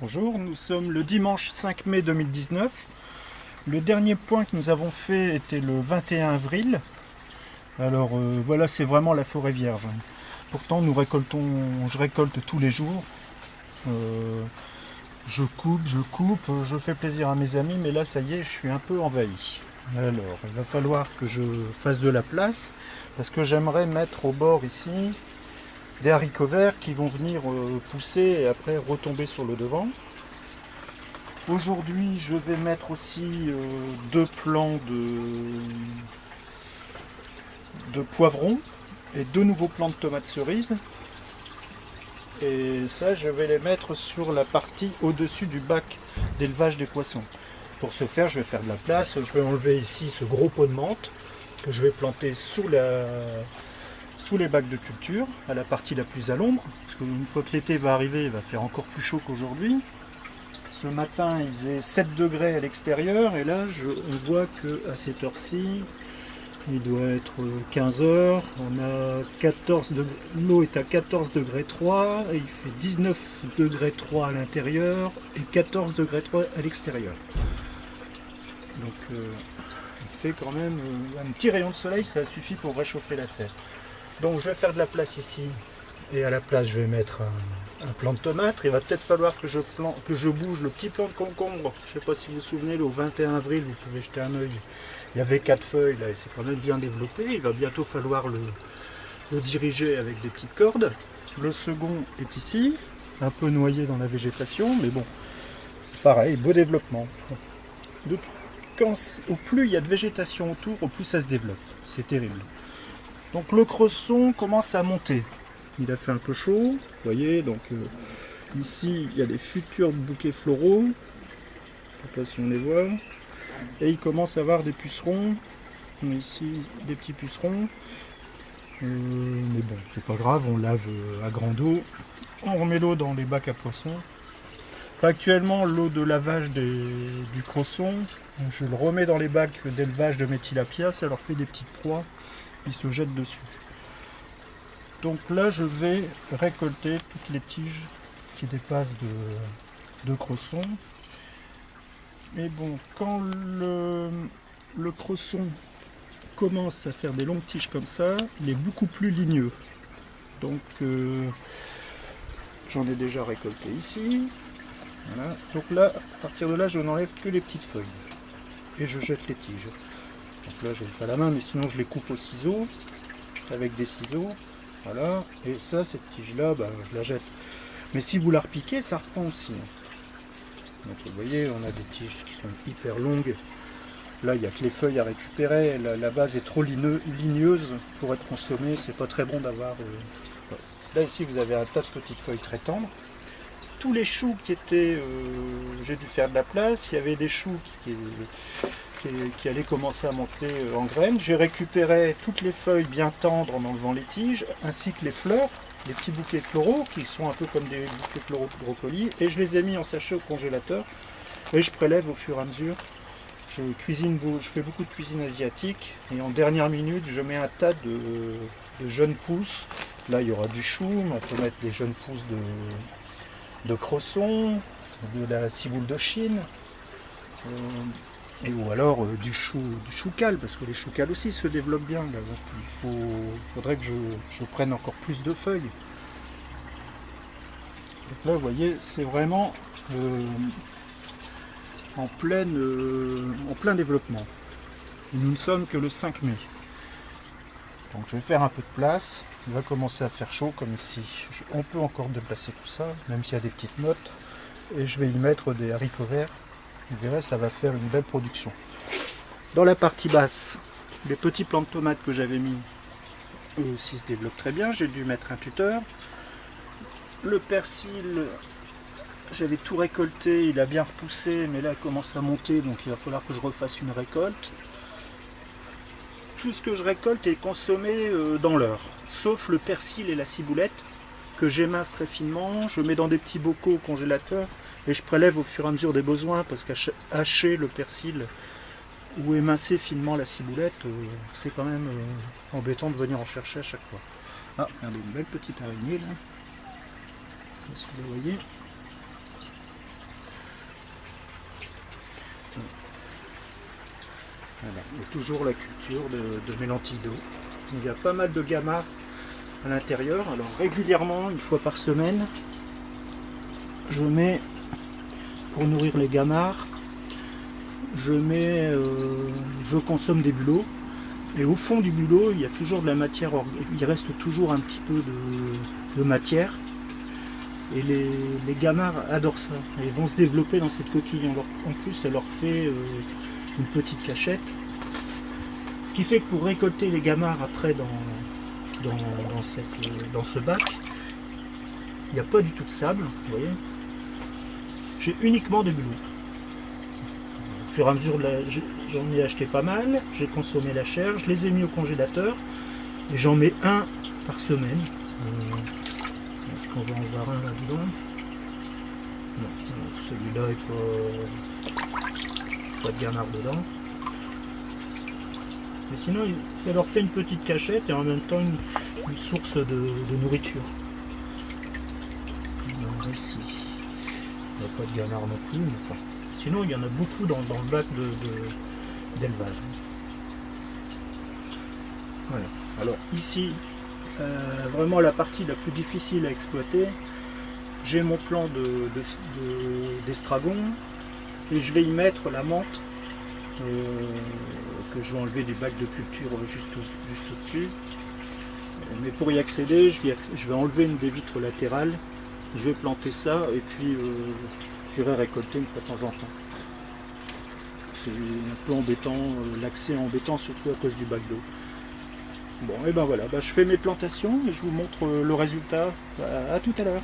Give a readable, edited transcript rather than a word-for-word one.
Bonjour, nous sommes le dimanche 5 mai 2019. Le dernier point que nous avons fait était le 21 avril. Alors voilà, c'est vraiment la forêt vierge. Pourtant, je récolte tous les jours. Je coupe, je fais plaisir à mes amis, mais là, ça y est, je suis un peu envahi. Alors, il va falloir que je fasse de la place, parce que j'aimerais mettre au bord ici des haricots verts qui vont venir pousser et après retomber sur le devant. Aujourd'hui, je vais mettre aussi deux plants de poivrons et deux nouveaux plants de tomates cerises. Et ça, je vais les mettre sur la partie au-dessus du bac d'élevage des poissons. Pour ce faire, je vais faire de la place. Je vais enlever ici ce gros pot de menthe que je vais planter sous les bacs de culture, à la partie la plus à l'ombre. Parce qu'une fois que l'été va arriver, il va faire encore plus chaud qu'aujourd'hui. Ce matin, il faisait 7 degrés à l'extérieur. Et là, on voit qu'à cette heure-ci, il doit être 15 heures, l'eau est à 14 degrés 3, et il fait 19 degrés 3 à l'intérieur et 14 degrés 3 à l'extérieur. Donc il fait quand même un petit rayon de soleil, ça suffit pour réchauffer la serre. Donc je vais faire de la place ici, et à la place je vais mettre un plant de tomate. Il va peut-être falloir que je bouge le petit plant de concombre. Je ne sais pas si vous vous souvenez, au 21 avril, vous pouvez jeter un œil. Il y avait 4 feuilles, là, et c'est quand même bien développé. Il va bientôt falloir le diriger avec des petites cordes. Le second est ici, un peu noyé dans la végétation, mais bon, pareil, beau développement. Au plus il y a de végétation autour, au plus ça se développe. C'est terrible. Donc le cresson commence à monter. Il a fait un peu chaud, vous voyez, donc ici il y a des futurs bouquets floraux. Je ne sais pas si on les voit. Et il commence à avoir des pucerons. Ici, des petits pucerons. Mais bon, c'est pas grave, on lave à grande eau. On remet l'eau dans les bacs à poissons. Enfin, actuellement, l'eau de lavage du cresson, je le remets dans les bacs d'élevage de mes tilapias. Ça leur fait des petites proies. Ils se jettent dessus. Donc là, je vais récolter toutes les tiges qui dépassent de cresson. Mais bon, quand le cresson commence à faire des longues tiges comme ça, il est beaucoup plus ligneux. Donc j'en ai déjà récolté ici. Voilà. Donc là, à partir de là, je n'enlève que les petites feuilles. Et je jette les tiges. Donc là, je le fais à la main, mais sinon je les coupe au ciseau, avec des ciseaux. Voilà. Et ça, cette tige-là, je la jette. Mais si vous la repiquez, ça reprend aussi. Donc vous voyez, on a des tiges qui sont hyper longues. Là, il n'y a que les feuilles à récupérer. La base est trop ligneuse pour être consommée. C'est pas très bon d'avoir... Là, ici, vous avez un tas de petites feuilles très tendres. Tous les choux qui étaient... j'ai dû faire de la place. Il y avait des choux qui allaient commencer à monter en graines. J'ai récupéré toutes les feuilles bien tendres en enlevant les tiges, ainsi que les fleurs. Les petits bouquets floraux qui sont un peu comme des bouquets floraux de brocoli, et je les ai mis en sachet au congélateur et je prélève au fur et à mesure. Je fais beaucoup de cuisine asiatique et en dernière minute je mets un tas de jeunes pousses. Là il y aura du chou, mais on peut mettre des jeunes pousses de cresson, de la ciboule de Chine, ou alors du chou cal, parce que les choux cal aussi se développent bien. Là. Donc il faudrait que je prenne encore plus de feuilles. Donc là vous voyez, c'est vraiment en plein développement. Et nous ne sommes que le 5 mai. Donc je vais faire un peu de place. Il va commencer à faire chaud comme ici. On peut encore déplacer tout ça, même s'il y a des petites notes. Et je vais y mettre des haricots verts. Vous verrez, ça va faire une belle production. Dans la partie basse, les petits plants de tomates que j'avais mis, eux aussi se développent très bien. J'ai dû mettre un tuteur. Le persil, j'avais tout récolté, il a bien repoussé, mais là il commence à monter, donc il va falloir que je refasse une récolte. Tout ce que je récolte est consommé dans l'heure, sauf le persil et la ciboulette, que j'émince très finement. Je mets dans des petits bocaux au congélateur, et je prélève au fur et à mesure des besoins, parce qu'hacher le persil ou émincer finement la ciboulette, c'est quand même embêtant de venir en chercher à chaque fois. Ah, regardez, une belle petite araignée là. Est-ce que vous voyez? Voilà. Et toujours la culture de mélantido. Il y a pas mal de gamards à l'intérieur. Alors régulièrement, une fois par semaine, je mets, pour nourrir les gamards, je consomme des bulots. Et au fond du bulot, il y a toujours de la matière, il reste toujours un petit peu de matière. Et les gamards adorent ça. Et ils vont se développer dans cette coquille. En plus, ça leur fait une petite cachette. Ce qui fait que pour récolter les gamards après dans ce bac, il n'y a pas du tout de sable, vous voyez. J'ai uniquement des bulots. Au fur et à mesure, j'en ai acheté pas mal, j'ai consommé la chair, je les ai mis au congélateur et j'en mets un par semaine. Est-ce qu'on va en voir un là-dedans? Non, celui-là n'est pas de gamard dedans. Mais sinon, ça leur fait une petite cachette et en même temps une source de nourriture. Alors ici, il n'y a pas de gamard non plus, mais enfin. Sinon, il y en a beaucoup dans le bac d'élevage. Voilà. Alors ici, vraiment la partie la plus difficile à exploiter, j'ai mon plan d'estragon et je vais y mettre la menthe que je vais enlever du bac de culture juste au-dessus. Mais pour y accéder, je vais enlever une des vitres latérales, je vais planter ça et puis j'irai récolter une fois de temps en temps. C'est un peu embêtant, l'accès est embêtant surtout à cause du bac d'eau. Bon et ben voilà, je fais mes plantations et je vous montre le résultat. À tout à l'heure.